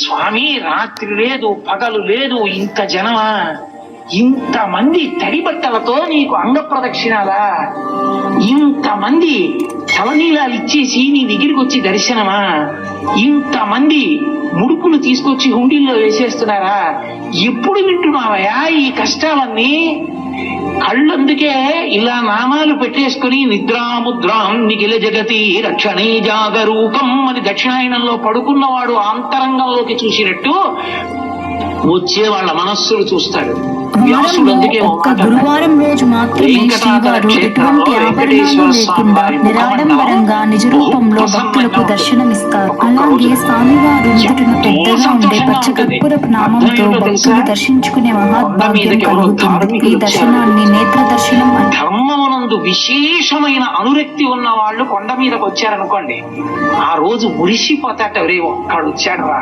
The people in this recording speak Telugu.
స్వామి రాత్రి లేదు పగలు లేదు, ఇంత జనమా, ఇంతమంది తడి బట్టలతో నీకు అంగ ప్రదక్షిణాలా, ఇంతమంది తలనీలాలు ఇచ్చేసి నీ దగ్గరికి వచ్చి దర్శనమా, ఇంతమంది ముడుపులు తీసుకొచ్చి హుండీల్లో వేసేస్తున్నారా, ఎప్పుడు వింటున్నావయా ఈ కష్టాలన్నీ? కళ్ళందుకే ఇలా నామాలు పెట్టేసుకుని నిద్రాముద్రాం నిఖిల జగతి రక్షణే జాగరూకం అని దక్షిణాయనంలో పడుకున్నవాడు అంతరంగంలోకి చూసినట్టు వచ్చే వాళ్ళ మనస్సులు చూస్తాడు. వ్యాసుడు అందుకే ఒక్క గురువారం రోజు మాత్రమే శ్రీవారు ఎటువంటి ఆభరణాలు లేకుండా నిరాడంబరంగా నిజ రూపంలో భక్తులకు దర్శనమిస్తారు. అలాగే స్వామివారు నుదుటిన పెద్దగా ఉండే పచ్చ కర్పూరపు నామంతో భక్తులు దర్శించుకునే మహాభాగ్యం కలుగుతుంది. ఈ దర్శనాన్ని నేత్ర దర్శనం అంటారు. ధర్మమునందు విశేషమైన అనురక్తి ఉన్న వాళ్ళు కొండ మీదకి వచ్చారనుకోండి, ఆ రోజు మురిసిపోతాట, ఒక్కడు వచ్చాడు రా